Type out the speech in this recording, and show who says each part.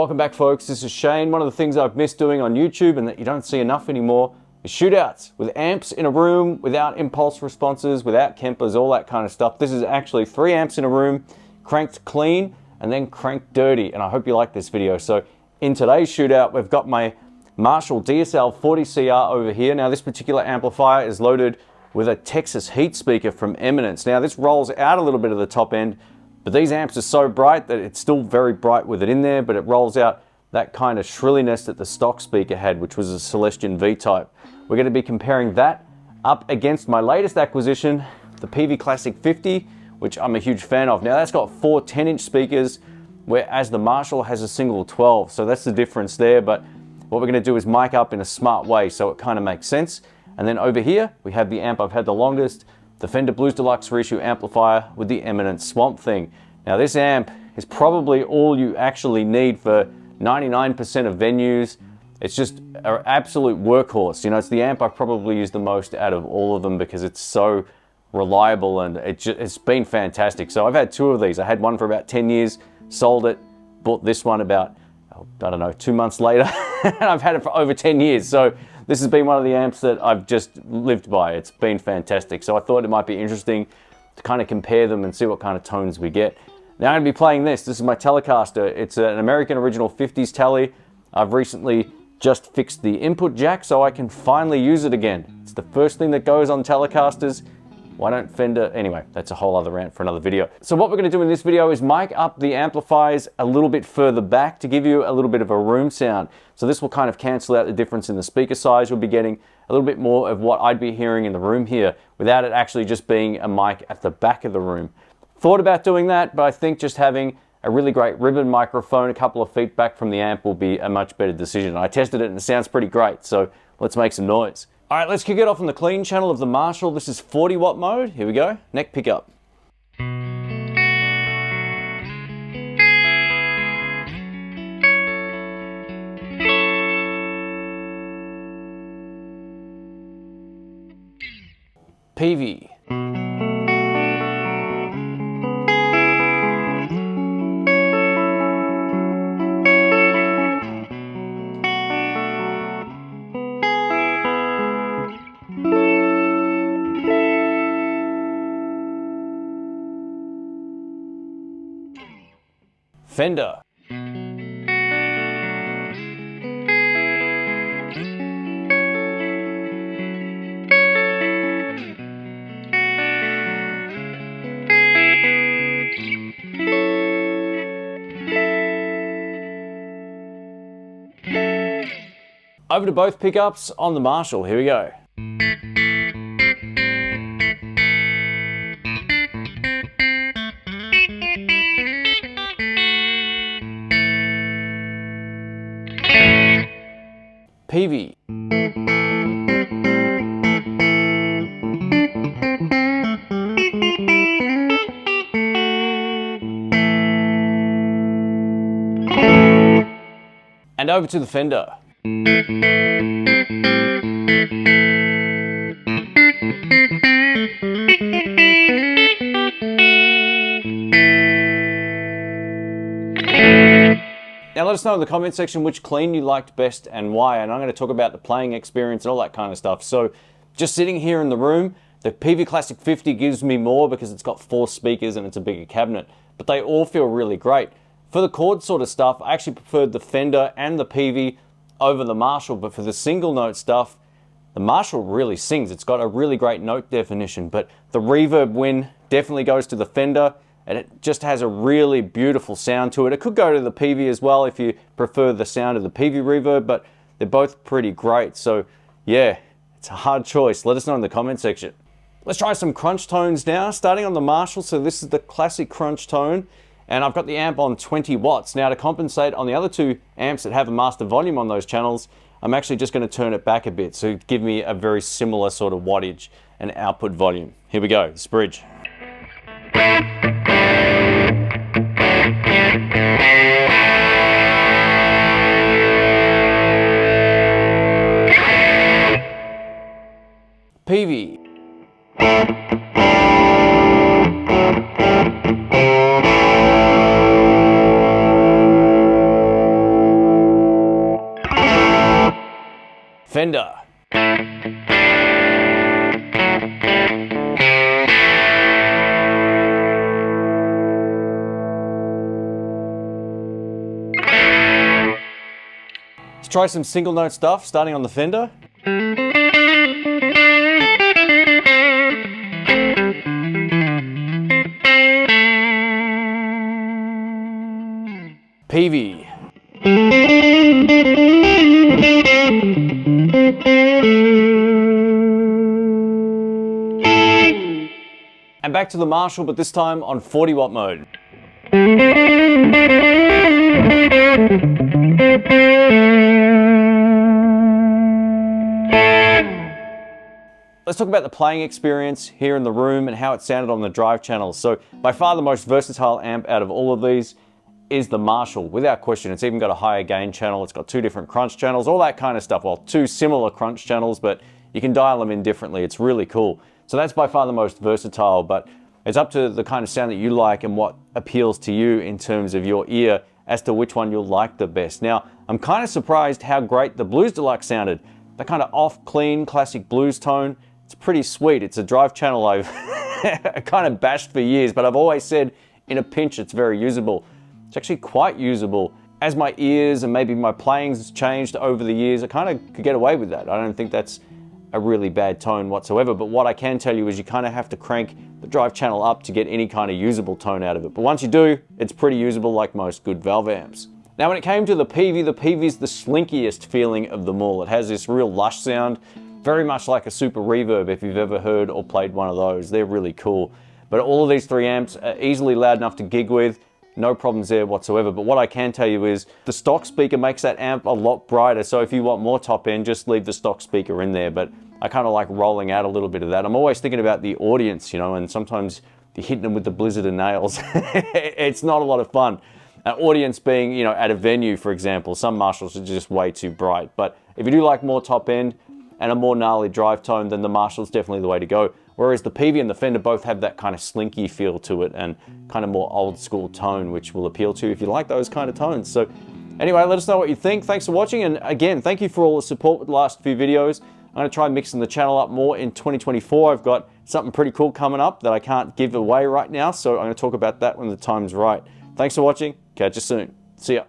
Speaker 1: Welcome back, folks. This is Shane. One of the things I've missed doing on YouTube and that you don't see enough anymore is shootouts with amps in a room, without impulse responses, without Kempers, all that kind of stuff. This is actually 3 amps in a room, cranked clean and then cranked dirty, and I hope you like this video. So in today's shootout, we've got my Marshall DSL40CR over here. Now this particular amplifier is loaded with a Texas heat speaker from Eminence. Now this rolls out a little bit of the top end, but these amps are so bright that it's still very bright with it in there, but it rolls out that kind of shrilliness that the stock speaker had, which was a Celestion V-type. We're going to be comparing that up against my latest acquisition, the Peavey Classic 50, which I'm a huge fan of. Now that's got 4 10-inch speakers, whereas the Marshall has a single 12, so that's the difference there. But what we're going to do is mic up in a smart way so it kind of makes sense. And then over here, we have the amp I've had the longest, the Fender Blues Deluxe Reissue amplifier with the Eminence Swamp Thing. Now this amp is probably all you actually need for 99% of venues. It's just an absolute workhorse. You know, it's the amp I've probably used the most out of all of them because it's so reliable and it's been fantastic. So I've had 2 of these. I had one for about 10 years, sold it, bought this one about, I don't know, 2 months later, and I've had it for over 10 years. So this has been one of the amps that I've just lived by. It's been fantastic. So I thought it might be interesting to kind of compare them and see what kind of tones we get. Now I'm going to be playing this. This is my Telecaster. It's an American original 50s Tele. I've recently just fixed the input jack so I can finally use it again. It's the first thing that goes on Telecasters. Why don't Fender? Anyway, that's a whole other rant for another video. So what we're going to do in this video is mic up the amplifiers a little bit further back to give you a little bit of a room sound. So this will kind of cancel out the difference in the speaker size. You'll be getting a little bit more of what I'd be hearing in the room here without it actually just being a mic at the back of the room. Thought about doing that, but I think just having a really great ribbon microphone a couple of feet back from the amp will be a much better decision. I tested it and it sounds pretty great, so let's make some noise. All right, let's kick it off on the clean channel of the Marshall. This is 40 watt mode. Here we go. Neck pickup. Peavey. Fender. Over to both pickups on the Marshall. Here we go. Peavey. And over to the Fender. Now let us know in the comment section which clean you liked best and why, and I'm going to talk about the playing experience and all that kind of stuff. So just sitting here in the room, the Peavey Classic 50 gives me more because it's got 4 speakers and it's a bigger cabinet, but they all feel really great. For the chord sort of stuff, I actually preferred the Fender and the Peavey over the Marshall, but for the single note stuff, the Marshall really sings. It's got a really great note definition, but the reverb win definitely goes to the Fender, and it just has a really beautiful sound to it. It could go to the Peavey as well if you prefer the sound of the Peavey reverb, but they're both pretty great. So yeah, it's a hard choice. Let us know in the comment section. Let's try some crunch tones now, starting on the Marshall. So this is the classic crunch tone, and I've got the amp on 20 watts. Now to compensate on the other 2 amps that have a master volume on those channels, I'm actually just going to turn it back a bit to give me a very similar sort of wattage and output volume. Here we go, this bridge. Peavey. Fender. Let's try some single note stuff, starting on the Fender. Peavey. And back to the Marshall, but this time on 40 watt mode. Let's talk about the playing experience here in the room and how it sounded on the drive channels. So by far the most versatile amp out of all of these is the Marshall, without question. It's even got a higher gain channel, it's got 2 different crunch channels, all that kind of stuff. Well, 2 similar crunch channels, but you can dial them in differently. It's really cool. So that's by far the most versatile, but it's up to the kind of sound that you like and what appeals to you in terms of your ear as to which one you'll like the best. Now, I'm kind of surprised how great the Blues Deluxe sounded. That kind of off, clean, classic blues tone. It's pretty sweet. It's a drive channel I've kind of bashed for years, but I've always said in a pinch it's very usable. It's actually quite usable. As my ears and maybe my playing's changed over the years, I kind of could get away with that. I don't think that's a really bad tone whatsoever, but what I can tell you is you kind of have to crank the drive channel up to get any kind of usable tone out of it. But once you do, it's pretty usable like most good valve amps. Now when it came to the Peavey's the slinkiest feeling of them all. It has this real lush sound, very much like a super reverb if you've ever heard or played one of those. They're really cool. But all of these 3 amps are easily loud enough to gig with. No problems there whatsoever. But what I can tell you is the stock speaker makes that amp a lot brighter. So if you want more top end, just leave the stock speaker in there. But I kind of like rolling out a little bit of that. I'm always thinking about the audience, you know, and sometimes you're hitting them with the blizzard of nails. It's not a lot of fun. An audience being, you know, at a venue, for example, some Marshalls are just way too bright. But if you do like more top end and a more gnarly drive tone, then the Marshall's definitely the way to go. Whereas the Peavey and the Fender both have that kind of slinky feel to it and kind of more old school tone, which will appeal to you if you like those kind of tones. So anyway, let us know what you think. Thanks for watching. And again, thank you for all the support with the last few videos. I'm going to try mixing the channel up more in 2024. I've got something pretty cool coming up that I can't give away right now. So I'm going to talk about that when the time's right. Thanks for watching. Catch you soon. See ya.